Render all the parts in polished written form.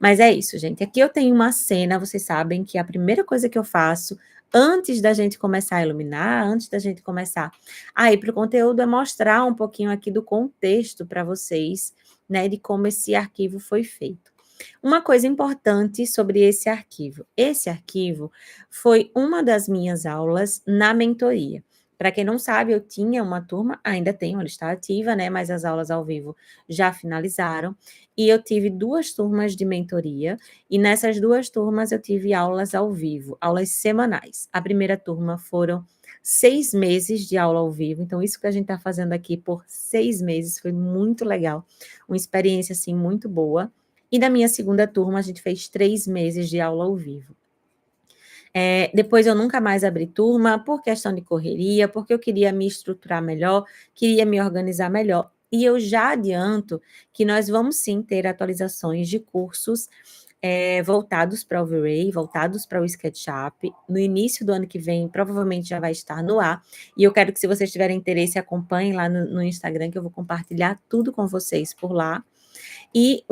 Mas é isso, gente. Aqui eu tenho uma cena, vocês sabem que a primeira coisa que eu faço antes da gente começar a iluminar, antes da gente começar a ir para o conteúdo, é mostrar um pouquinho aqui do contexto para vocês, né, de como esse arquivo foi feito. Uma coisa importante sobre esse arquivo foi uma das minhas aulas na mentoria. Para quem não sabe, eu tinha uma turma, ainda tenho, ela está ativa, né? Mas as aulas ao vivo já finalizaram. E eu tive 2 turmas de mentoria, e nessas 2 turmas eu tive aulas ao vivo, aulas semanais. A primeira turma foram 6 meses de aula ao vivo, então isso que a gente está fazendo aqui por 6 meses foi muito legal, uma experiência, assim, muito boa. E na minha segunda turma, a gente fez 3 meses de aula ao vivo. Depois eu nunca mais abri turma, por questão de correria, porque eu queria me estruturar melhor, queria me organizar melhor. E eu já adianto que nós vamos sim ter atualizações de cursos voltados para o V-Ray, voltados para o SketchUp. No início do ano que vem, provavelmente já vai estar no ar. E eu quero que, se vocês tiverem interesse, acompanhem lá no Instagram, que eu vou compartilhar tudo com vocês por lá. E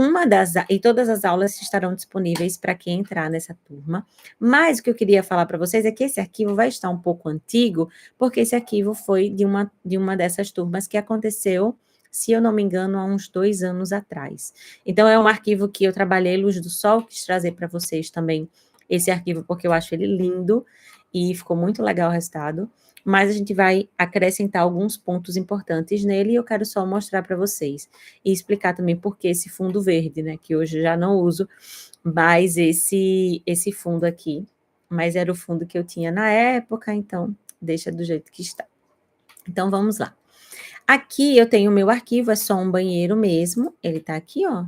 todas as aulas estarão disponíveis para quem entrar nessa turma. Mas o que eu queria falar para vocês é que esse arquivo vai estar um pouco antigo, porque esse arquivo foi de uma dessas turmas que aconteceu, se eu não me engano, há uns 2 anos atrás. Então, é um arquivo que eu trabalhei, Luz do Sol, quis trazer para vocês também esse arquivo, porque eu acho ele lindo e ficou muito legal o resultado. Mas a gente vai acrescentar alguns pontos importantes nele e eu quero só mostrar para vocês e explicar também por que esse fundo verde, né, que hoje eu já não uso mais esse fundo aqui, mas era o fundo que eu tinha na época, então deixa do jeito que está. Então vamos lá. Aqui eu tenho o meu arquivo, é só um banheiro mesmo, ele tá aqui, ó,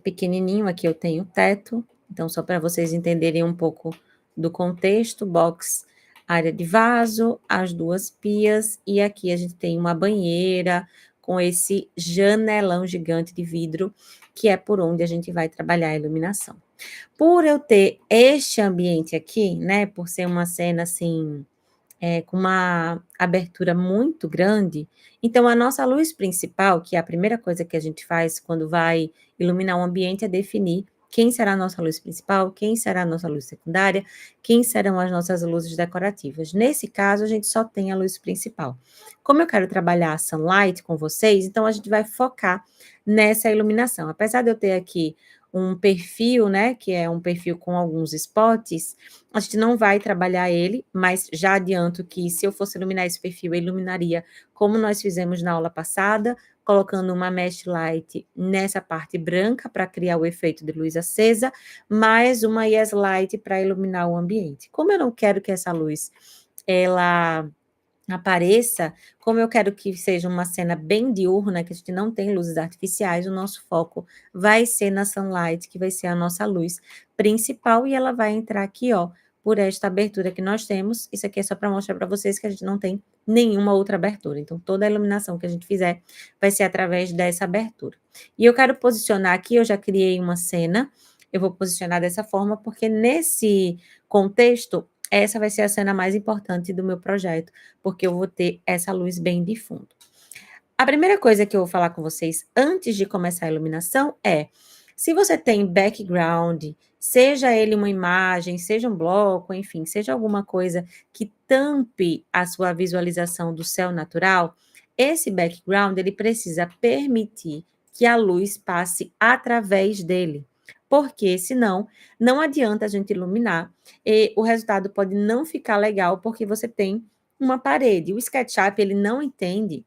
pequenininho, aqui eu tenho o teto, então só para vocês entenderem um pouco do contexto, box, área de vaso, as 2 pias, e aqui a gente tem uma banheira com esse janelão gigante de vidro, que é por onde a gente vai trabalhar a iluminação. Por eu ter este ambiente aqui, né, por ser uma cena assim, com uma abertura muito grande, então a nossa luz principal, que é a primeira coisa que a gente faz quando vai iluminar um ambiente, é definir quem será a nossa luz principal, quem será a nossa luz secundária, quem serão as nossas luzes decorativas. Nesse caso, a gente só tem a luz principal. Como eu quero trabalhar a sunlight com vocês, então a gente vai focar nessa iluminação. Apesar de eu ter aqui um perfil, né, que é um perfil com alguns spots, a gente não vai trabalhar ele, mas já adianto que, se eu fosse iluminar esse perfil, eu iluminaria como nós fizemos na aula passada, colocando uma mesh light nessa parte branca para criar o efeito de luz acesa, mais uma yes light para iluminar o ambiente. Como eu não quero que essa luz ela apareça, como eu quero que seja uma cena bem diurna, que a gente não tem luzes artificiais, o nosso foco vai ser na sunlight, que vai ser a nossa luz principal, e ela vai entrar aqui, ó, por esta abertura que nós temos. Isso aqui é só para mostrar para vocês que a gente não tem nenhuma outra abertura. Então, toda a iluminação que a gente fizer vai ser através dessa abertura. E eu quero posicionar aqui, eu já criei uma cena, eu vou posicionar dessa forma, porque nesse contexto, essa vai ser a cena mais importante do meu projeto, porque eu vou ter essa luz bem de fundo. A primeira coisa que eu vou falar com vocês antes de começar a iluminação é: se você tem background, seja ele uma imagem, seja um bloco, enfim, seja alguma coisa que tampe a sua visualização do céu natural, esse background ele precisa permitir que a luz passe através dele. Porque senão não adianta a gente iluminar e o resultado pode não ficar legal porque você tem uma parede. O SketchUp ele não entende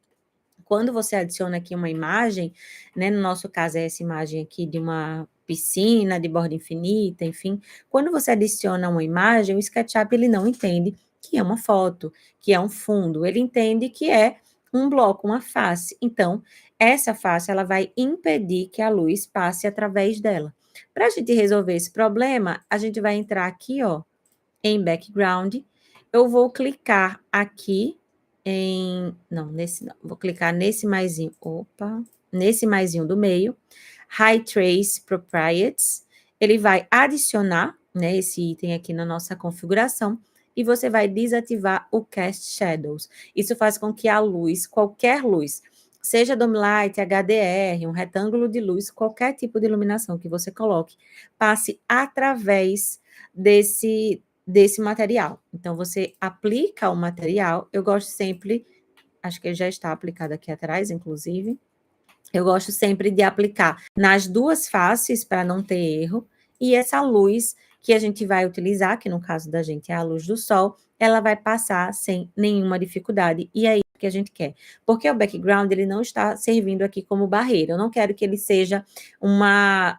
quando você adiciona aqui uma imagem, né, no nosso caso é essa imagem aqui de uma piscina de borda infinita, enfim, quando você adiciona uma imagem, o SketchUp ele não entende que é uma foto, que é um fundo, ele entende que é um bloco, uma face. Então, essa face ela vai impedir que a luz passe através dela. Para a gente resolver esse problema, a gente vai entrar aqui, ó, em background, eu vou clicar aqui vou clicar nesse maisinho, nesse maisinho do meio, High Trace Properties, ele vai adicionar, né, esse item aqui na nossa configuração, e você vai desativar o Cast Shadows. Isso faz com que a luz, qualquer luz, seja dome light, HDR, um retângulo de luz, qualquer tipo de iluminação que você coloque, passe através desse material. Então, você aplica o material, eu gosto sempre, acho que ele já está aplicado aqui atrás, inclusive, eu gosto sempre de aplicar nas duas faces para não ter erro, e essa luz que a gente vai utilizar, que no caso da gente é a luz do sol, ela vai passar sem nenhuma dificuldade, e é isso que a gente quer. Porque o background, ele não está servindo aqui como barreira, eu não quero que ele seja uma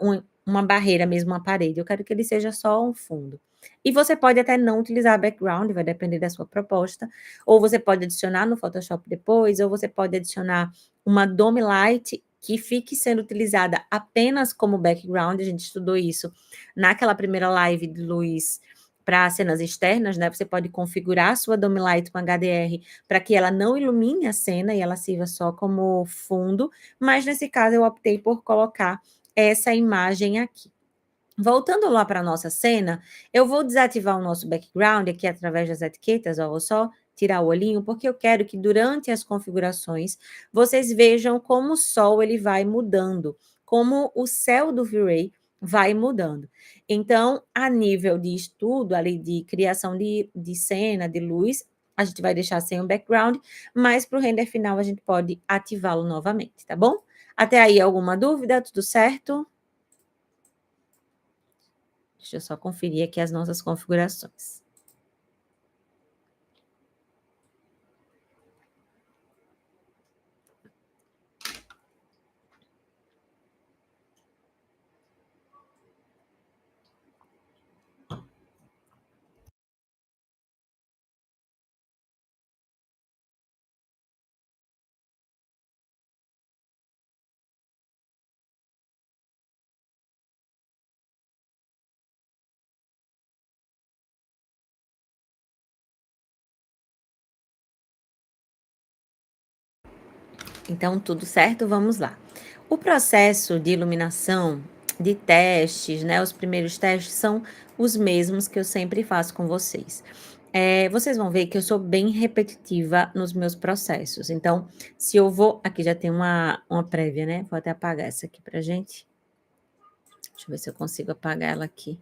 barreira mesmo, uma parede, eu quero que ele seja só um fundo. E você pode até não utilizar background, vai depender da sua proposta, ou você pode adicionar no Photoshop depois, ou você pode adicionar uma dome light que fique sendo utilizada apenas como background, a gente estudou isso naquela primeira live de luz para cenas externas, né? Você pode configurar a sua dome light com HDR para que ela não ilumine a cena e ela sirva só como fundo, mas nesse caso eu optei por colocar essa imagem aqui. Voltando lá para a nossa cena, eu vou desativar o nosso background aqui através das etiquetas, ó, vou só tirar o olhinho, porque eu quero que durante as configurações vocês vejam como o sol ele vai mudando, como o céu do V-Ray vai mudando. Então, a nível de estudo ali de criação de cena, de luz, a gente vai deixar sem o background, mas para o render final a gente pode ativá-lo novamente, tá bom? Até aí, alguma dúvida? Tudo certo? Deixa eu só conferir aqui as nossas configurações. Então, tudo certo? Vamos lá. O processo de iluminação, de testes, né? Os primeiros testes são os mesmos que eu sempre faço com vocês. Vocês vão ver que eu sou bem repetitiva nos meus processos. Então, se eu vou. Aqui já tem uma prévia, né? Vou até apagar essa aqui pra gente. Deixa eu ver se eu consigo apagar ela aqui.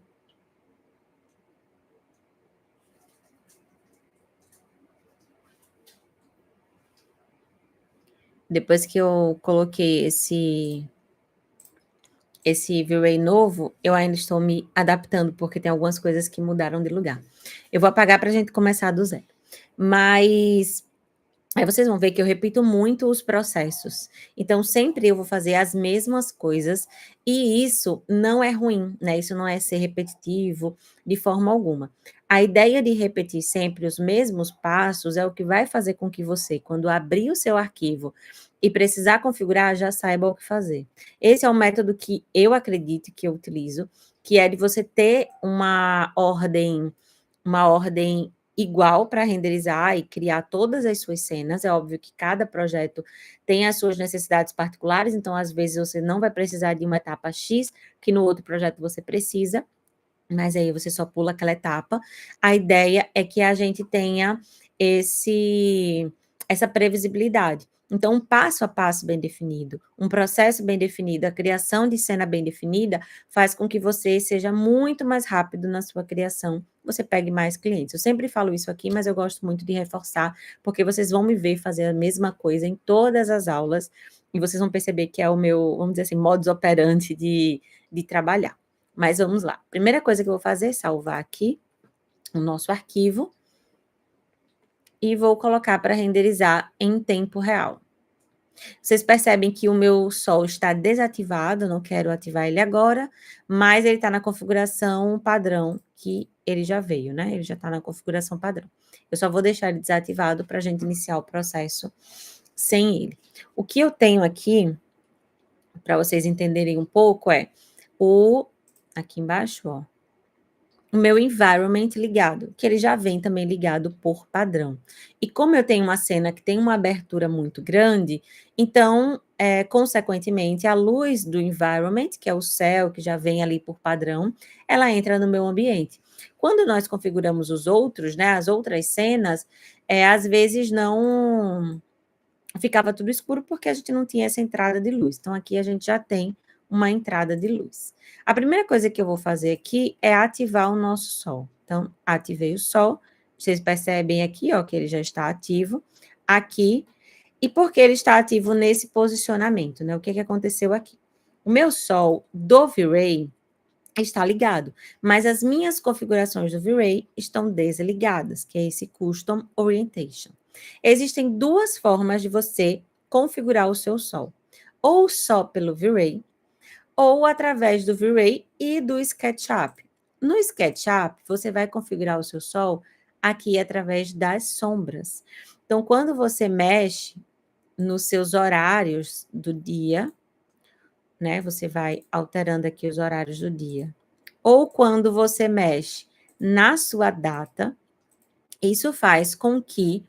Depois que eu coloquei esse V-Ray novo, eu ainda estou me adaptando, porque tem algumas coisas que mudaram de lugar. Eu vou apagar para a gente começar do zero. Mas aí vocês vão ver que eu repito muito os processos. Então, sempre eu vou fazer as mesmas coisas, e isso não é ruim, né? Isso não é ser repetitivo de forma alguma. A ideia de repetir sempre os mesmos passos é o que vai fazer com que você, quando abrir o seu arquivo e precisar configurar, já saiba o que fazer. Esse é um método que eu acredito que eu utilizo, que é de você ter uma ordem igual para renderizar e criar todas as suas cenas. É óbvio que cada projeto tem as suas necessidades particulares, então às vezes você não vai precisar de uma etapa X, que no outro projeto você precisa, mas aí você só pula aquela etapa. A ideia é que a gente tenha essa previsibilidade. Então, um passo a passo bem definido, um processo bem definido, a criação de cena bem definida, faz com que você seja muito mais rápido na sua criação, você pegue mais clientes. Eu sempre falo isso aqui, mas eu gosto muito de reforçar, porque vocês vão me ver fazer a mesma coisa em todas as aulas, e vocês vão perceber que é o meu, vamos dizer assim, modus operandi de trabalhar. Mas vamos lá. Primeira coisa que eu vou fazer é salvar aqui o nosso arquivo e vou colocar para renderizar em tempo real. Vocês percebem que o meu sol está desativado, não quero ativar ele agora, mas ele está na configuração padrão que ele já veio, né? Ele já está na configuração padrão. Eu só vou deixar ele desativado para a gente iniciar o processo sem ele. O que eu tenho aqui, para vocês entenderem um pouco, é aqui embaixo, ó, o meu environment ligado, que ele já vem também ligado por padrão. E como eu tenho uma cena que tem uma abertura muito grande, então, consequentemente, a luz do environment, que é o céu, que já vem ali por padrão, ela entra no meu ambiente. Quando nós configuramos os outros, né, as outras cenas, às vezes ficava tudo escuro porque a gente não tinha essa entrada de luz. Então, aqui a gente já tem uma entrada de luz. A primeira coisa que eu vou fazer aqui é ativar o nosso sol. Então, ativei o sol. Vocês percebem aqui, ó, que ele já está ativo. Aqui. E por que ele está ativo nesse posicionamento, né? O que aconteceu aqui? O meu sol do V-Ray está ligado, mas as minhas configurações do V-Ray estão desligadas, que é esse Custom Orientation. Existem duas formas de você configurar o seu sol, ou só pelo V-Ray, ou através do V-Ray e do SketchUp. No SketchUp, você vai configurar o seu sol aqui através das sombras. Então, quando você mexe nos seus horários do dia, né? Você vai alterando aqui os horários do dia. Ou quando você mexe na sua data, isso faz com que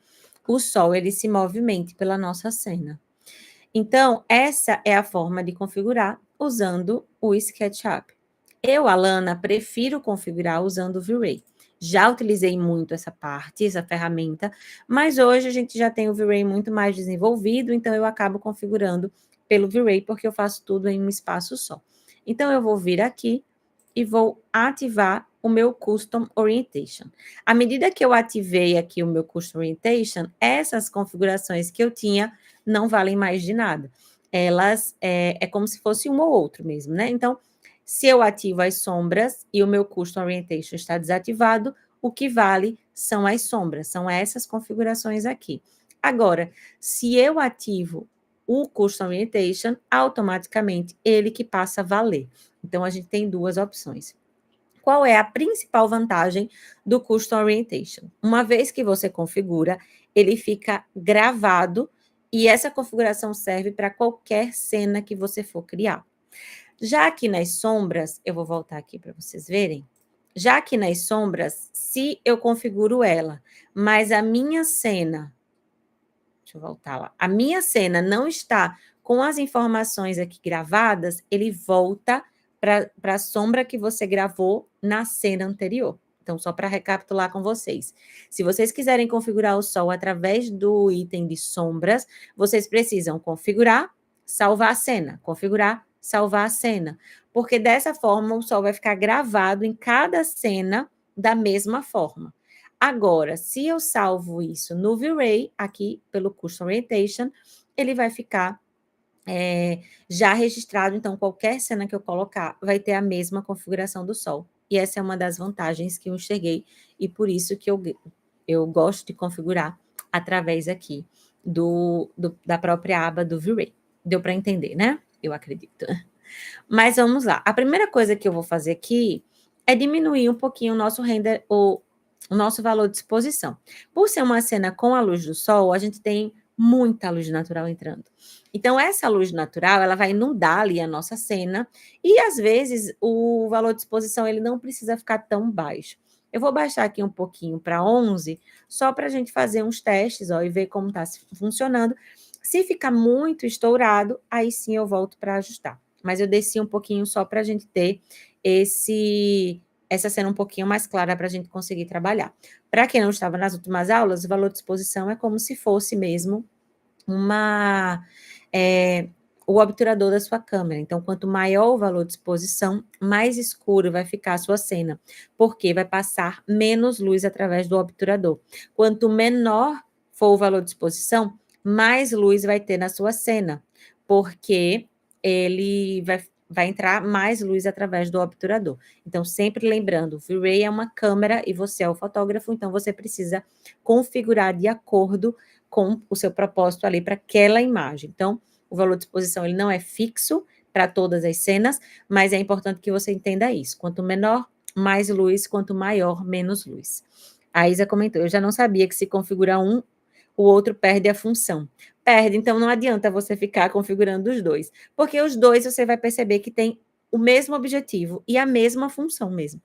o sol ele se movimente pela nossa cena. Então, essa é a forma de configurar usando o SketchUp. Eu, Alana, prefiro configurar usando o V-Ray. Já utilizei muito essa parte, essa ferramenta, mas hoje a gente já tem o V-Ray muito mais desenvolvido, então eu acabo configurando pelo V-Ray, porque eu faço tudo em um espaço só. Então, eu vou vir aqui e vou ativar o meu Custom Orientation. À medida que eu ativei aqui o meu Custom Orientation, essas configurações que eu tinha não valem mais de nada. Elas é como se fosse um ou outro mesmo, né? Então, se eu ativo as sombras e o meu Custom Orientation está desativado, o que vale são as sombras, são essas configurações aqui. Agora, se eu ativo o Custom Orientation, automaticamente ele que passa a valer. Então, a gente tem duas opções. Qual é a principal vantagem do Custom Orientation? Uma vez que você configura, ele fica gravado e essa configuração serve para qualquer cena que você for criar. Já aqui nas sombras, eu vou voltar aqui para vocês verem. Já aqui nas sombras, se eu configuro ela, mas a minha cena, deixa eu voltar lá, a minha cena não está com as informações aqui gravadas, ele volta para a sombra que você gravou na cena anterior. Então, só para recapitular com vocês. Se vocês quiserem configurar o sol através do item de sombras, vocês precisam configurar, salvar a cena, configurar, salvar a cena. Porque dessa forma o sol vai ficar gravado em cada cena da mesma forma. Agora, se eu salvo isso no V-Ray, aqui pelo Custom Orientation, ele vai ficar já registrado, então qualquer cena que eu colocar vai ter a mesma configuração do sol. E essa é uma das vantagens que eu enxerguei, e por isso que eu gosto de configurar através aqui da própria aba do V-Ray. Deu para entender, né? Eu acredito. Mas vamos lá. A primeira coisa que eu vou fazer aqui é diminuir um pouquinho o nosso render, o nosso valor de exposição. Por ser uma cena com a luz do sol, a gente tem muita luz natural entrando. Então, essa luz natural, ela vai inundar ali a nossa cena e, às vezes, o valor de exposição, ele não precisa ficar tão baixo. Eu vou baixar aqui um pouquinho para 11, só para a gente fazer uns testes, ó, e ver como está funcionando. Se ficar muito estourado, aí sim eu volto para ajustar. Mas eu desci um pouquinho só para a gente ter essa cena um pouquinho mais clara para a gente conseguir trabalhar. Para quem não estava nas últimas aulas, o valor de exposição é como se fosse mesmo o obturador da sua câmera. Então, quanto maior o valor de exposição, mais escuro vai ficar a sua cena, porque vai passar menos luz através do obturador. Quanto menor for o valor de exposição, mais luz vai ter na sua cena, porque ele vai entrar mais luz através do obturador. Então, sempre lembrando, o V-Ray é uma câmera e você é o fotógrafo, então você precisa configurar de acordo com o seu propósito ali para aquela imagem. Então, o valor de exposição ele não é fixo para todas as cenas, mas é importante que você entenda isso. Quanto menor, mais luz, quanto maior, menos luz. A Isa comentou, eu já não sabia que se configura um, o outro perde a função. Perde, então não adianta você ficar configurando os dois, porque os dois você vai perceber que tem o mesmo objetivo e a mesma função mesmo.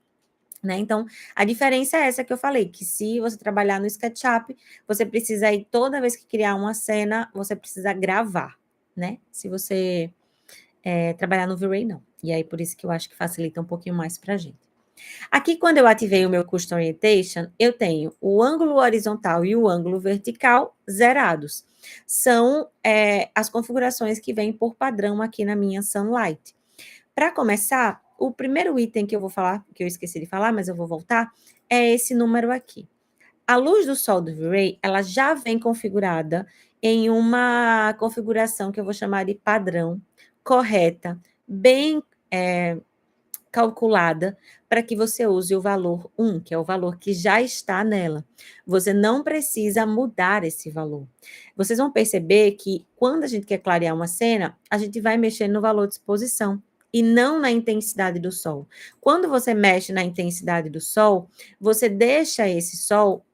Né? Então, a diferença é essa que eu falei, que se você trabalhar no SketchUp, você precisa ir, toda vez que criar uma cena, você precisa gravar, né? Se você trabalhar no V-Ray, não. E aí, por isso que eu acho que facilita um pouquinho mais pra gente. Aqui, quando eu ativei o meu Custom Orientation, eu tenho o ângulo horizontal e o ângulo vertical zerados. São as configurações que vêm por padrão aqui na minha Sunlight. Para começar, o primeiro item que eu vou falar, que eu esqueci de falar, mas eu vou voltar, é esse número aqui. A luz do sol do V-Ray, ela já vem configurada em uma configuração que eu vou chamar de padrão, correta, bem calculada, para que você use o valor 1, que é o valor que já está nela. Você não precisa mudar esse valor. Vocês vão perceber que quando a gente quer clarear uma cena, a gente vai mexer no valor de exposição e não na intensidade do sol. Quando você mexe na intensidade do sol, você deixa esse sol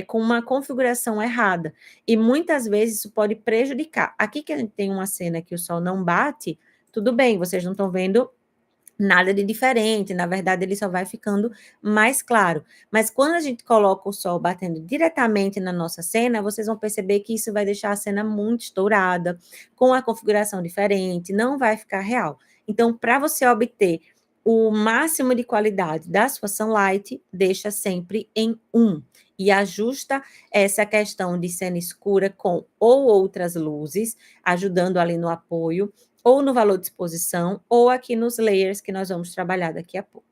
com uma configuração errada. E muitas vezes isso pode prejudicar. Aqui que a gente tem uma cena que o sol não bate, tudo bem, vocês não estão vendo nada de diferente, na verdade ele só vai ficando mais claro. Mas quando a gente coloca o sol batendo diretamente na nossa cena, vocês vão perceber que isso vai deixar a cena muito estourada, com a configuração diferente, não vai ficar real. Então, para você obter o máximo de qualidade da sua Sunlight, deixa sempre em 1 e ajusta essa questão de cena escura com ou outras luzes, ajudando ali no apoio, ou no valor de exposição, ou aqui nos layers que nós vamos trabalhar daqui a pouco.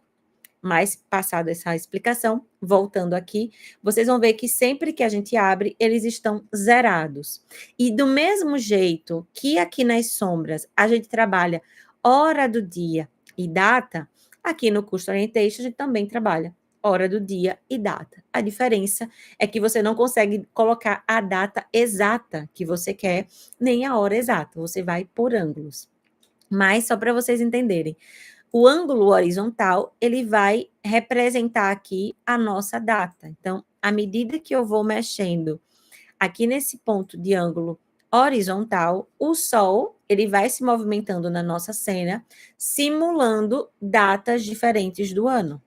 Mas, passada essa explicação, voltando aqui, vocês vão ver que sempre que a gente abre, eles estão zerados. E do mesmo jeito que aqui nas sombras a gente trabalha hora do dia e data, aqui no Custom Orientation a gente também trabalha hora do dia e data. A diferença é que você não consegue colocar a data exata que você quer, nem a hora exata, você vai por ângulos. Mas só para vocês entenderem, o ângulo horizontal, ele vai representar aqui a nossa data. Então, à medida que eu vou mexendo aqui nesse ponto de ângulo horizontal, o sol, ele vai se movimentando na nossa cena, simulando datas diferentes do ano.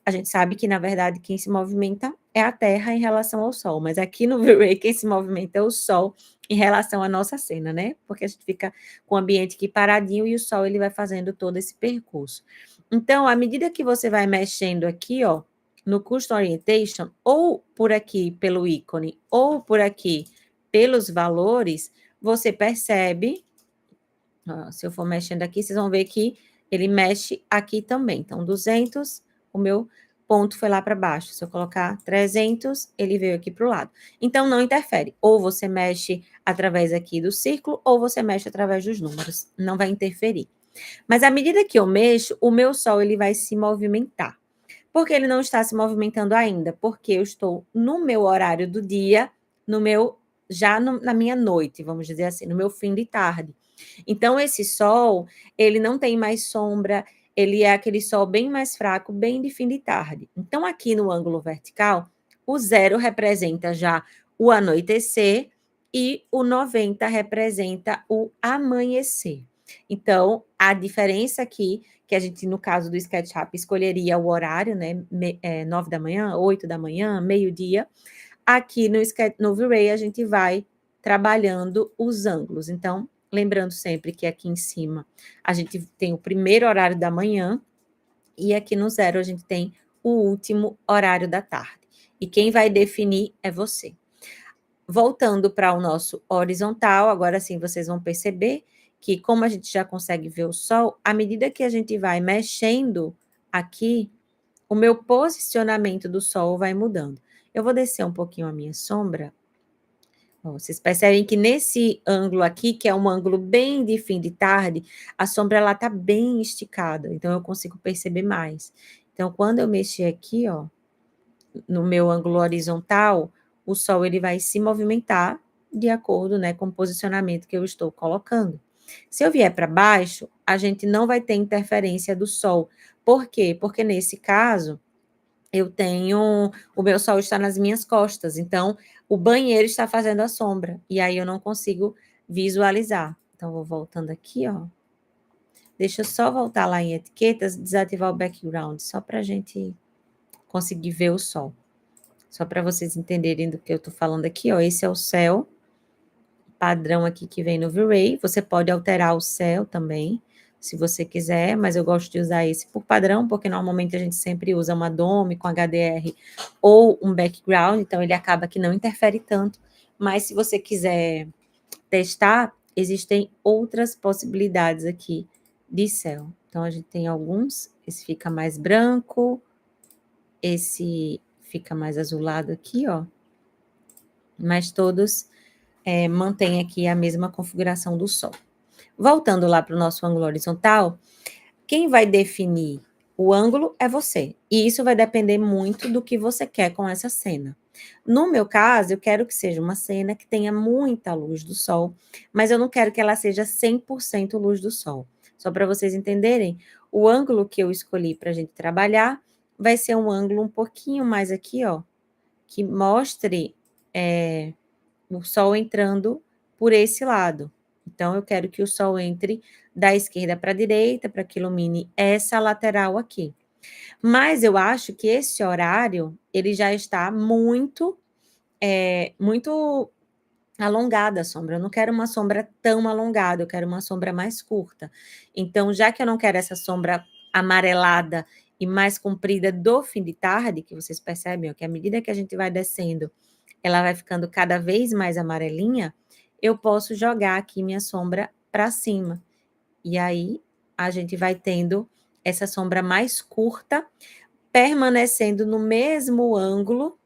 A gente sabe que, na verdade, quem se movimenta é a Terra em relação ao Sol, mas aqui no V-Ray, quem se movimenta é o Sol em relação à nossa cena, né? Porque a gente fica com o ambiente aqui paradinho e o Sol, ele vai fazendo todo esse percurso. Então, à medida que você vai mexendo aqui, ó, no Custom Orientation, ou por aqui pelo ícone, ou por aqui pelos valores, você percebe, ó, se eu for mexendo aqui, vocês vão ver que ele mexe aqui também. Então, 200, o meu ponto foi lá para baixo. Se eu colocar 300, ele veio aqui para o lado. Então, não interfere. Ou você mexe através aqui do círculo, ou você mexe através dos números. Não vai interferir. Mas à medida que eu mexo, o meu sol ele vai se movimentar. Por que ele não está se movimentando ainda? Porque eu estou no meu horário do dia, no meu na minha noite, vamos dizer assim, no meu fim de tarde. Então, esse sol, ele não tem mais sombra, ele é aquele sol bem mais fraco, bem de fim de tarde. Então, aqui no ângulo vertical, o 0 representa já o anoitecer e o 90 representa o amanhecer. Então, a diferença aqui, que a gente, no caso do SketchUp, escolheria o horário, né? 9 da manhã, 8 da manhã, meio-dia. Aqui no V-Ray, a gente vai trabalhando os ângulos. Então, lembrando sempre que aqui em cima a gente tem o primeiro horário da manhã e aqui no 0 a gente tem o último horário da tarde. E quem vai definir é você. Voltando para o nosso horizontal, agora sim vocês vão perceber que como a gente já consegue ver o sol, à medida que a gente vai mexendo aqui, o meu posicionamento do sol vai mudando. Eu vou descer um pouquinho a minha sombra. Vocês percebem que nesse ângulo aqui, que é um ângulo bem de fim de tarde, a sombra ela tá bem esticada, então eu consigo perceber mais. Então, quando eu mexer aqui, ó, no meu ângulo horizontal, o sol ele vai se movimentar de acordo, né, com o posicionamento que eu estou colocando. Se eu vier para baixo, a gente não vai ter interferência do sol. Por quê? Porque nesse caso, eu tenho, o meu sol está nas minhas costas, então o banheiro está fazendo a sombra, e aí eu não consigo visualizar. Então, vou voltando aqui, ó. Deixa eu só voltar lá em etiquetas, desativar o background, só para a gente conseguir ver o sol. Só para vocês entenderem do que eu estou falando aqui, ó. Esse é o céu padrão aqui que vem no V-Ray. Você pode alterar o céu também. se você quiser, mas eu gosto de usar esse por padrão, porque normalmente a gente sempre usa uma dome com HDR ou um background, então ele acaba que não interfere tanto, mas se você quiser testar, existem outras possibilidades aqui de céu. Então, a gente tem alguns, esse fica mais branco, esse fica mais azulado aqui, ó, mas todos mantêm aqui a mesma configuração do sol. Voltando lá para o nosso ângulo horizontal, quem vai definir o ângulo é você. E isso vai depender muito do que você quer com essa cena. No meu caso, eu quero que seja uma cena que tenha muita luz do sol, mas eu não quero que ela seja 100% luz do sol. Só para vocês entenderem, o ângulo que eu escolhi para a gente trabalhar vai ser um ângulo um pouquinho mais aqui, ó, que mostre o sol entrando por esse lado. Então, eu quero que o sol entre da esquerda para a direita, para que ilumine essa lateral aqui. Mas eu acho que esse horário, ele já está muito alongada a sombra. Eu não quero uma sombra tão alongada, eu quero uma sombra mais curta. Então, já que eu não quero essa sombra amarelada e mais comprida do fim de tarde, que vocês percebem ó, que à medida que a gente vai descendo, ela vai ficando cada vez mais amarelinha, eu posso jogar aqui minha sombra para cima. E aí, a gente vai tendo essa sombra mais curta, permanecendo no mesmo ângulo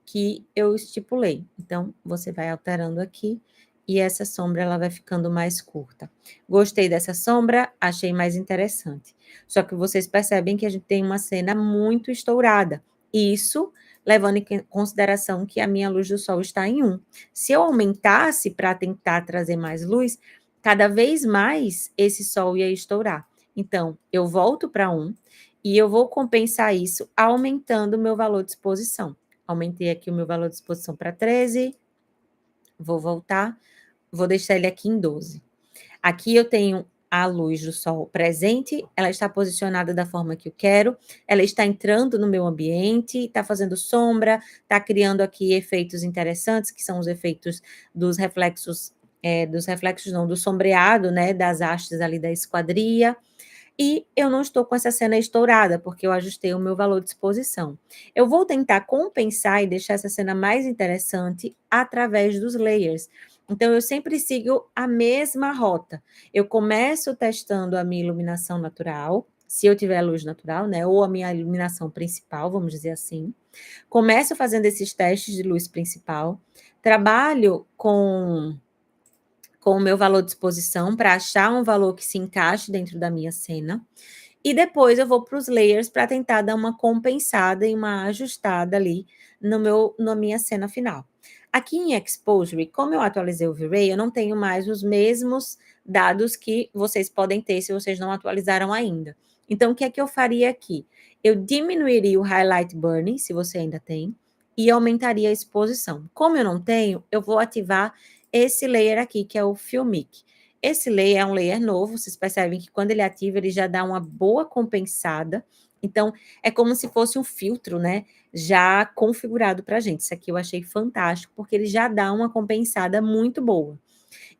que eu estipulei. Então, você vai alterando aqui e essa sombra ela vai ficando mais curta. Gostei dessa sombra, achei mais interessante. Só que vocês percebem que a gente tem uma cena muito estourada. Isso levando em consideração que a minha luz do sol está em 1. Se eu aumentasse para tentar trazer mais luz, cada vez mais esse sol ia estourar. Então, eu volto para 1 e eu vou compensar isso aumentando o meu valor de exposição. Aumentei aqui o meu valor de exposição para 13. Vou voltar. Vou deixar ele aqui em 12. Aqui eu tenho a luz do sol presente, ela está posicionada da forma que eu quero, ela está entrando no meu ambiente, está fazendo sombra, está criando aqui efeitos interessantes, que são os efeitos dos reflexos, não, do sombreado, né, das hastes ali da esquadria. E eu não estou com essa cena estourada, porque eu ajustei o meu valor de exposição. Eu vou tentar compensar e deixar essa cena mais interessante através dos layers. Então, eu sempre sigo a mesma rota. Eu começo testando a minha iluminação natural, se eu tiver luz natural, né? Ou a minha iluminação principal, vamos dizer assim. Começo fazendo esses testes de luz principal. Trabalho com o meu valor de exposição para achar um valor que se encaixe dentro da minha cena. E depois eu vou para os layers para tentar dar uma compensada e uma ajustada ali na minha cena final. Aqui em Exposure, como eu atualizei o V-Ray, eu não tenho mais os mesmos dados que vocês podem ter se vocês não atualizaram ainda. Então, o que é que eu faria aqui? Eu diminuiria o Highlight Burning, se você ainda tem, e aumentaria a exposição. Como eu não tenho, eu vou ativar esse layer aqui, que é o Filmic. Esse layer é um layer novo, vocês percebem que quando ele ativa, ele já dá uma boa compensada. Então, é como se fosse um filtro, né? Já configurado para a gente. Isso aqui eu achei fantástico, porque ele já dá uma compensada muito boa.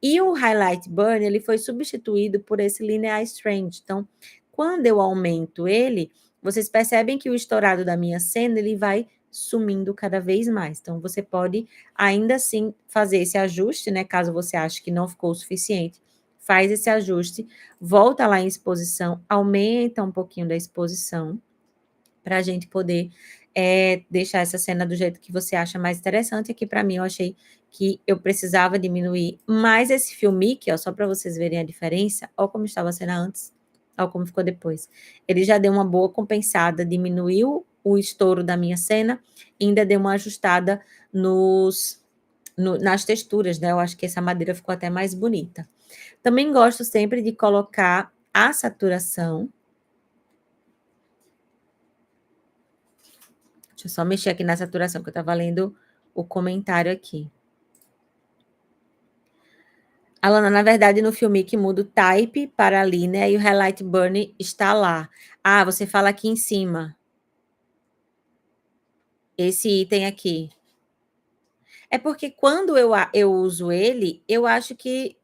E o Highlight Burn, ele foi substituído por esse Linear Strange. Então, quando eu aumento ele, vocês percebem que o estourado da minha cena, ele vai sumindo cada vez mais. Então, você pode ainda assim fazer esse ajuste, né? Caso você ache que não ficou o suficiente, faz esse ajuste, volta lá em exposição, aumenta um pouquinho da exposição, para a gente poder deixar essa cena do jeito que você acha mais interessante. Aqui, para mim, eu achei que eu precisava diminuir mais esse filmic, ó, só para vocês verem a diferença. Olha como estava a cena antes, olha como ficou depois. Ele já deu uma boa compensada, diminuiu o estouro da minha cena, e ainda deu uma ajustada nas texturas, né? Eu acho que essa madeira ficou até mais bonita. Também gosto sempre de colocar a saturação. Deixa eu só mexer aqui na saturação, que eu estava lendo o comentário aqui. Alana, na verdade, no filme que muda o type para ali, né? E o highlight burn está lá. Ah, você fala aqui em cima. Esse item aqui. É porque quando eu uso ele, eu acho que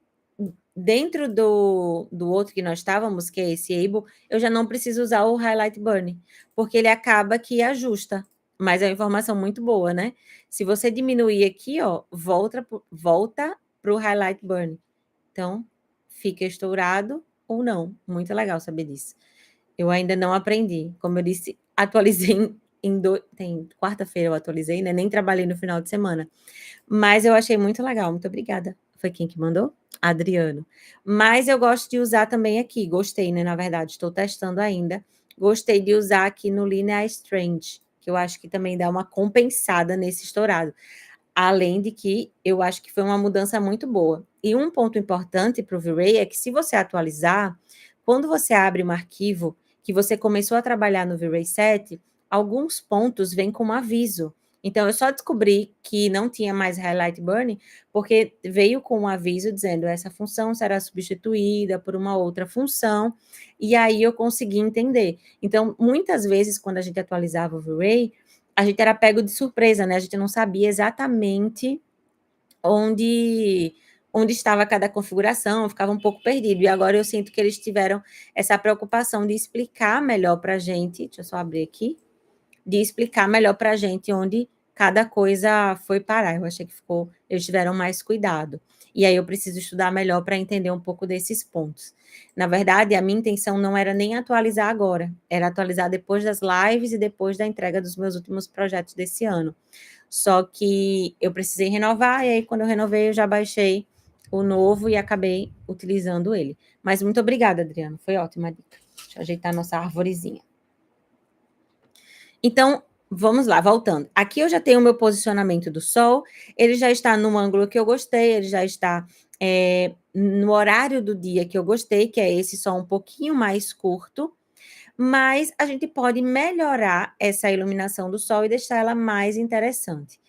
dentro do outro que nós estávamos, que é esse Able, eu já não preciso usar o Highlight Burn, porque ele acaba que ajusta, mas é uma informação muito boa, né? Se você diminuir aqui, ó, volta para o Highlight Burn. Então, fica estourado ou não. Muito legal saber disso. Eu ainda não aprendi. Como eu disse, atualizei tem quarta-feira eu atualizei, né? Nem trabalhei no final de semana. Mas eu achei muito legal. Muito obrigada. Foi quem que mandou? Adriano. Mas eu gosto de usar também aqui. Gostei, né? Na verdade, estou testando ainda. Gostei de usar aqui no Linear Strange, que eu acho que também dá uma compensada nesse estourado. Além de que eu acho que foi uma mudança muito boa. E um ponto importante para o V-Ray é que se você atualizar, quando você abre um arquivo que você começou a trabalhar no V-Ray 7, alguns pontos vêm com um aviso. Então, eu só descobri que não tinha mais Highlight Burn porque veio com um aviso dizendo essa função será substituída por uma outra função, e aí eu consegui entender. Então, muitas vezes, quando a gente atualizava o V-Ray, a gente era pego de surpresa, né? A gente não sabia exatamente onde estava cada configuração, ficava um pouco perdido. E agora eu sinto que eles tiveram essa preocupação de explicar melhor para a gente. Deixa eu só abrir aqui. De explicar melhor para a gente onde cada coisa foi parar. Eu achei que eles tiveram mais cuidado. E aí eu preciso estudar melhor para entender um pouco desses pontos. Na verdade, a minha intenção não era nem atualizar agora, era atualizar depois das lives e depois da entrega dos meus últimos projetos desse ano. Só que eu precisei renovar, e aí quando eu renovei, eu já baixei o novo e acabei utilizando ele. Mas muito obrigada, Adriano, foi ótima a dica. Deixa eu ajeitar a nossa arvorezinha. Então, vamos lá, voltando. Aqui eu já tenho o meu posicionamento do sol, ele já está no ângulo que eu gostei, ele já está no horário do dia que eu gostei, que é esse sol um pouquinho mais curto, mas a gente pode melhorar essa iluminação do sol e deixar ela mais interessante.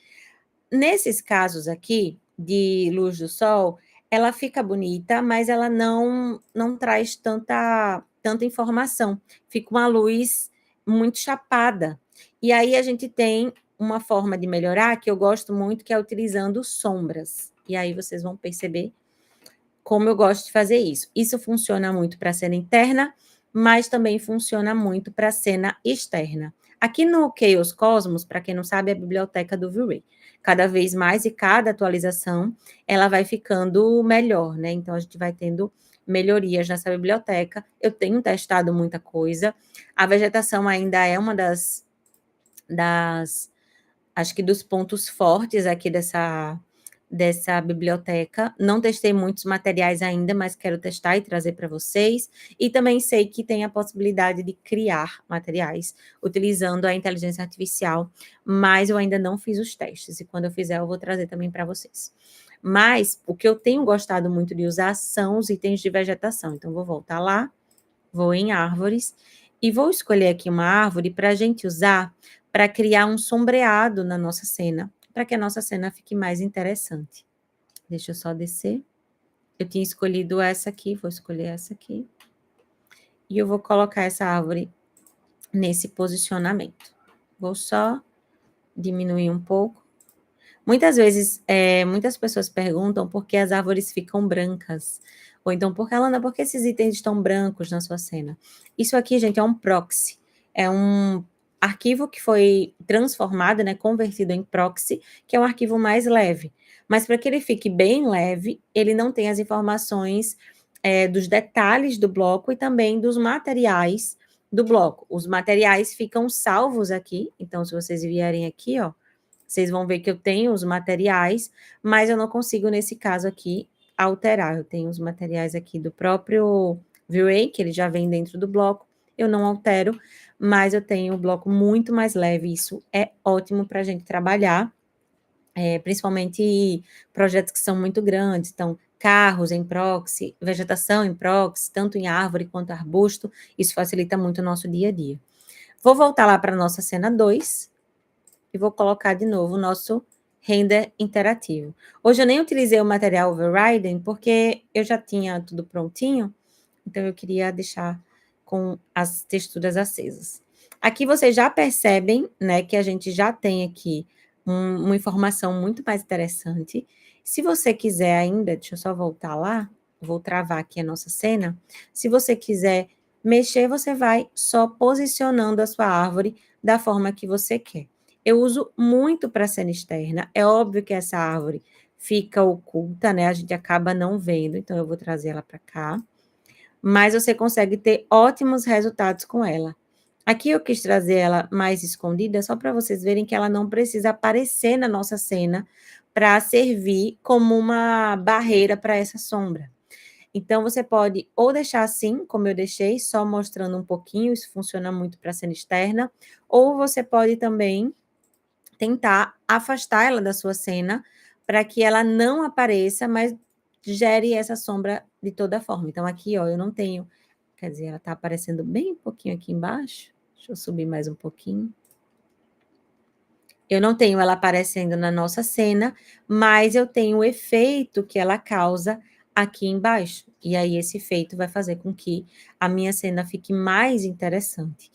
Nesses casos aqui, de luz do sol, ela fica bonita, mas ela não traz tanta informação. Fica uma luz muito chapada. E aí a gente tem uma forma de melhorar que eu gosto muito, que é utilizando sombras. E aí vocês vão perceber como eu gosto de fazer isso. Isso funciona muito para a cena interna, mas também funciona muito para a cena externa. Aqui no Chaos Cosmos, para quem não sabe, é a biblioteca do V-Ray. Cada vez mais e cada atualização, ela vai ficando melhor, né? Então, a gente vai tendo melhorias nessa biblioteca. Eu tenho testado muita coisa. A vegetação ainda é uma das acho que dos pontos fortes aqui dessa biblioteca. Não testei muitos materiais ainda, mas quero testar e trazer para vocês. E também sei que tem a possibilidade de criar materiais utilizando a inteligência artificial, mas eu ainda não fiz os testes. E quando eu fizer, eu vou trazer também para vocês. Mas o que eu tenho gostado muito de usar são os itens de vegetação. Então, vou voltar lá, vou em árvores e vou escolher aqui uma árvore para a gente usar para criar um sombreado na nossa cena, para que a nossa cena fique mais interessante. Deixa eu só descer. Eu tinha escolhido essa aqui, vou escolher essa aqui. E eu vou colocar essa árvore nesse posicionamento. Vou só diminuir um pouco. Muitas vezes, muitas pessoas perguntam por que as árvores ficam brancas. Ou então, Alana, por que esses itens estão brancos na sua cena? Isso aqui, gente, é um proxy. É um arquivo que foi transformado, né, convertido em proxy, que é um arquivo mais leve. Mas para que ele fique bem leve, ele não tem as informações dos detalhes do bloco e também dos materiais do bloco. Os materiais ficam salvos aqui. Então, se vocês vierem aqui, ó, vocês vão ver que eu tenho os materiais, mas eu não consigo, nesse caso aqui, alterar. Eu tenho os materiais aqui do próprio V-Ray, que ele já vem dentro do bloco. Eu não altero, mas eu tenho o bloco muito mais leve. Isso é ótimo para a gente trabalhar, principalmente projetos que são muito grandes. Então, carros em proxy, vegetação em proxy, tanto em árvore quanto arbusto. Isso facilita muito o nosso dia a dia. Vou voltar lá para a nossa cena 2 e vou colocar de novo o nosso render interativo. Hoje eu nem utilizei o material overriding, porque eu já tinha tudo prontinho, então eu queria deixar com as texturas acesas. Aqui vocês já percebem, né, que a gente já tem aqui uma informação muito mais interessante. Se você quiser ainda, deixa eu só voltar lá, vou travar aqui a nossa cena. Se você quiser mexer, você vai só posicionando a sua árvore da forma que você quer. Eu uso muito para cena externa. É óbvio que essa árvore fica oculta, né? A gente acaba não vendo, então eu vou trazer ela para cá. Mas você consegue ter ótimos resultados com ela. Aqui eu quis trazer ela mais escondida, só para vocês verem que ela não precisa aparecer na nossa cena para servir como uma barreira para essa sombra. Então, você pode ou deixar assim, como eu deixei, só mostrando um pouquinho, isso funciona muito para a cena externa, ou você pode também tentar afastar ela da sua cena para que ela não apareça, mas gere essa sombra de toda forma. Então, aqui, ó, eu não tenho, quer dizer, ela está aparecendo bem um pouquinho aqui embaixo. Deixa eu subir mais um pouquinho. Eu não tenho ela aparecendo na nossa cena, mas eu tenho o efeito que ela causa aqui embaixo. E aí, esse efeito vai fazer com que a minha cena fique mais interessante.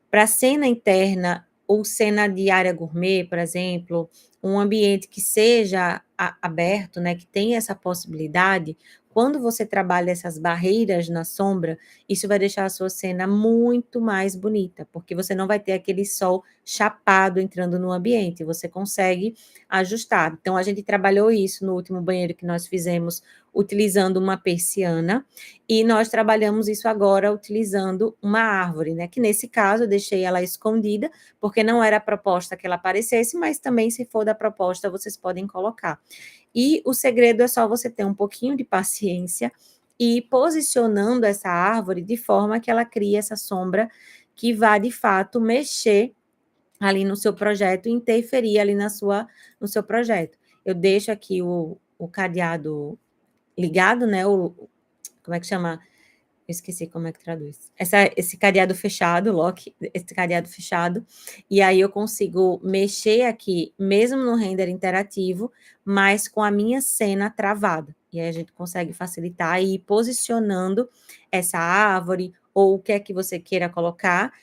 Para cena interna ou cena de área gourmet, por exemplo, um ambiente que seja aberto, né, que tenha essa possibilidade, quando você trabalha essas barreiras na sombra, isso vai deixar a sua cena muito mais bonita, porque você não vai ter aquele sol chapado entrando no ambiente, você consegue ajustar. Então, a gente trabalhou isso no último banheiro que nós fizemos, utilizando uma persiana, e nós trabalhamos isso agora utilizando uma árvore, né? Que nesse caso eu deixei ela escondida, porque não era a proposta que ela aparecesse, mas também, se for da proposta, vocês podem colocar. E o segredo é só você ter um pouquinho de paciência e ir posicionando essa árvore de forma que ela crie essa sombra que vá, de fato, mexer ali no seu projeto e interferir ali no seu projeto. Eu deixo aqui o cadeado ligado, né? Como é que chama? Eu esqueci como é que traduz. Esse cadeado fechado, lock, esse cadeado fechado, e aí eu consigo mexer aqui, mesmo no render interativo, mas com a minha cena travada. E aí a gente consegue facilitar e ir posicionando essa árvore, ou o que é que você queira colocar,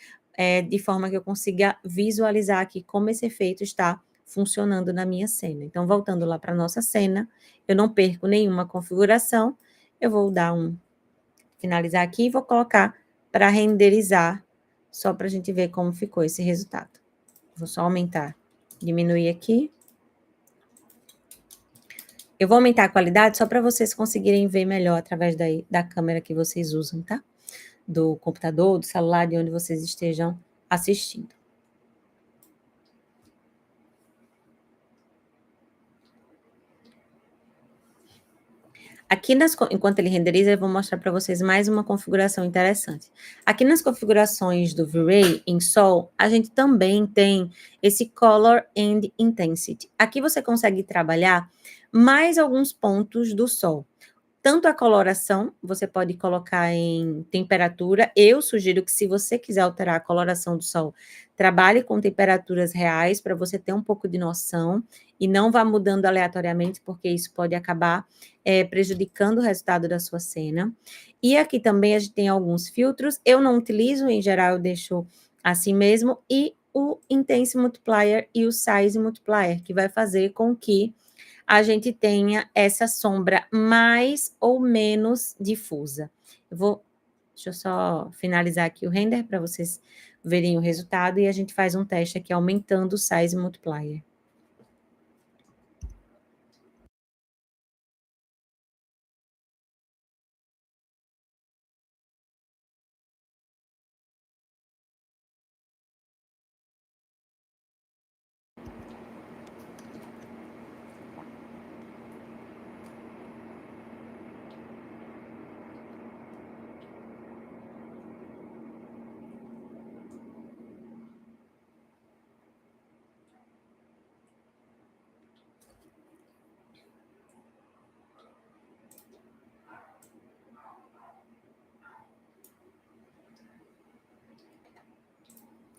de forma que eu consiga visualizar aqui como esse efeito está funcionando na minha cena. Então, voltando lá para a nossa cena, eu não perco nenhuma configuração, eu vou dar finalizar aqui e vou colocar para renderizar, só para a gente ver como ficou esse resultado. Vou só aumentar, diminuir aqui. Eu vou aumentar a qualidade só para vocês conseguirem ver melhor através da câmera que vocês usam, tá? Do computador, do celular, de onde vocês estejam assistindo. Aqui, enquanto ele renderiza, eu vou mostrar para vocês mais uma configuração interessante. Aqui nas configurações do V-Ray em Sol, a gente também tem esse Color and Intensity. Aqui você consegue trabalhar mais alguns pontos do Sol. Tanto a coloração, você pode colocar em temperatura. Eu sugiro que, se você quiser alterar a coloração do sol, trabalhe com temperaturas reais para você ter um pouco de noção e não vá mudando aleatoriamente, porque isso pode acabar prejudicando o resultado da sua cena. E aqui também a gente tem alguns filtros. Eu não utilizo, em geral, eu deixo assim mesmo. E o Intense Multiplier e o Size Multiplier, que vai fazer com que a gente tenha essa sombra mais ou menos difusa. Deixa eu só finalizar aqui o render para vocês verem o resultado e a gente faz um teste aqui aumentando o Size Multiplier.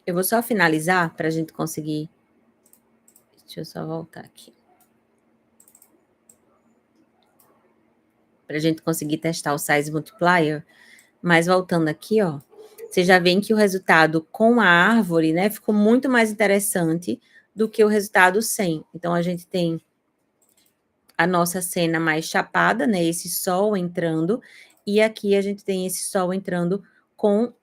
Eu vou só finalizar para a gente conseguir. Deixa eu só voltar aqui. Para a gente conseguir testar o Size Multiplier. Mas voltando aqui, ó, vocês já veem que o resultado com a árvore, né, ficou muito mais interessante do que o resultado sem. Então, a gente tem a nossa cena mais chapada, né, esse sol entrando, e aqui a gente tem esse sol entrando com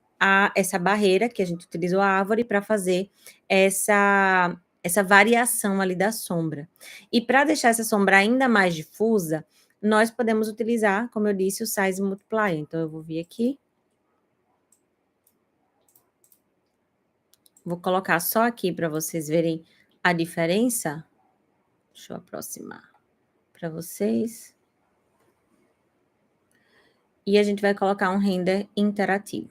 essa barreira, que a gente utilizou a árvore para fazer essa variação ali da sombra. E para deixar essa sombra ainda mais difusa, nós podemos utilizar, como eu disse, o Size Multiplier. Então, eu vou vir aqui. Vou colocar só aqui para vocês verem a diferença. Deixa eu aproximar para vocês. E a gente vai colocar um render interativo.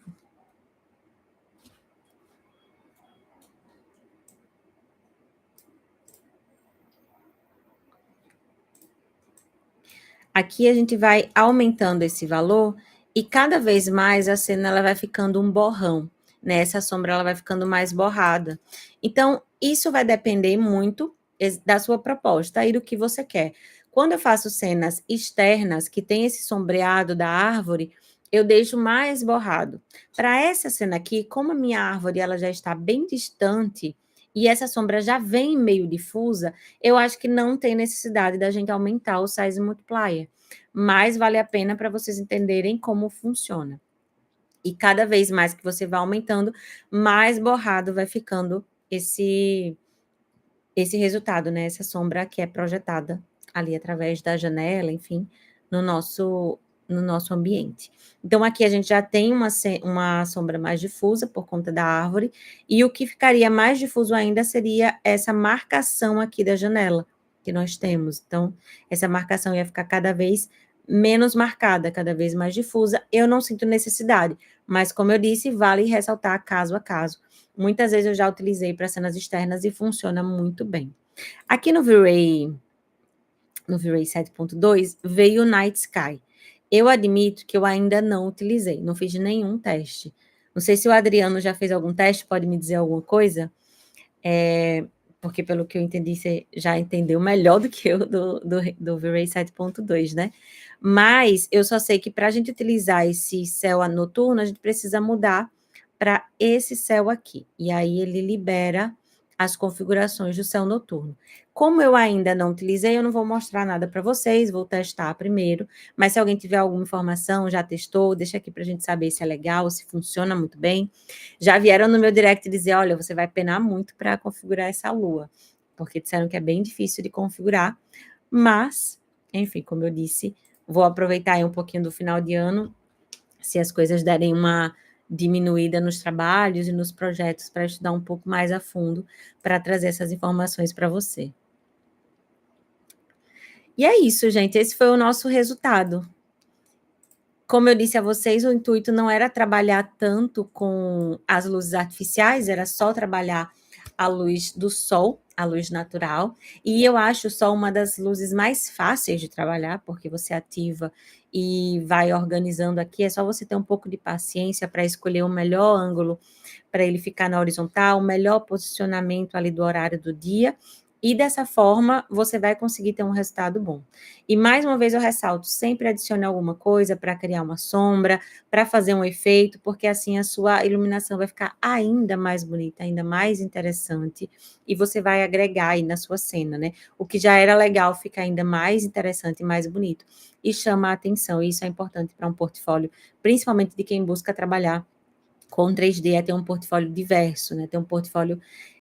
Aqui a gente vai aumentando esse valor e cada vez mais a cena ela vai ficando um borrão, né? Essa sombra ela vai ficando mais borrada. Então, isso vai depender muito da sua proposta e do que você quer. Quando eu faço cenas externas que tem esse sombreado da árvore, eu deixo mais borrado. Para essa cena aqui, como a minha árvore ela já está bem distante e essa sombra já vem meio difusa, eu acho que não tem necessidade da gente aumentar o size multiplier, mas vale a pena para vocês entenderem como funciona. E cada vez mais que você vai aumentando, mais borrado vai ficando esse resultado, né? Essa sombra que é projetada ali através da janela, enfim, no nosso ambiente. Então, aqui a gente já tem uma sombra mais difusa por conta da árvore, e o que ficaria mais difuso ainda seria essa marcação aqui da janela que nós temos. Então, essa marcação ia ficar cada vez menos marcada, cada vez mais difusa. Eu não sinto necessidade, mas como eu disse, vale ressaltar caso a caso. Muitas vezes eu já utilizei para cenas externas e funciona muito bem. Aqui no V-Ray 7.2 veio o Night Sky. Eu admito que eu ainda não utilizei, não fiz nenhum teste. Não sei se o Adriano já fez algum teste, pode me dizer alguma coisa? Porque pelo que eu entendi, você já entendeu melhor do que eu do V-Ray 7.2, né? Mas eu só sei que para a gente utilizar esse céu noturno, a gente precisa mudar para esse céu aqui. E aí ele libera as configurações do céu noturno. Como eu ainda não utilizei, eu não vou mostrar nada para vocês, vou testar primeiro, mas se alguém tiver alguma informação, já testou, deixa aqui para a gente saber se é legal, se funciona muito bem. Já vieram no meu direct dizer, olha, você vai penar muito para configurar essa lua, porque disseram que é bem difícil de configurar, mas, enfim, como eu disse, vou aproveitar aí um pouquinho do final de ano, se as coisas derem uma diminuída nos trabalhos e nos projetos para estudar um pouco mais a fundo, para trazer essas informações para você. E é isso, gente, esse foi o nosso resultado. Como eu disse a vocês, o intuito não era trabalhar tanto com as luzes artificiais, era só trabalhar a luz do sol, a luz natural, e eu acho o sol uma das luzes mais fáceis de trabalhar, porque você ativa e vai organizando aqui, é só você ter um pouco de paciência para escolher o melhor ângulo para ele ficar na horizontal, o melhor posicionamento ali do horário do dia, e dessa forma você vai conseguir ter um resultado bom. E mais uma vez eu ressalto, sempre adicione alguma coisa para criar uma sombra, para fazer um efeito, porque assim a sua iluminação vai ficar ainda mais bonita, ainda mais interessante, e você vai agregar aí na sua cena, né? O que já era legal fica ainda mais interessante e mais bonito, e chama a atenção, e isso é importante para um portfólio, principalmente de quem busca trabalhar com 3D, é ter um portfólio diverso, né? Ter um portfólio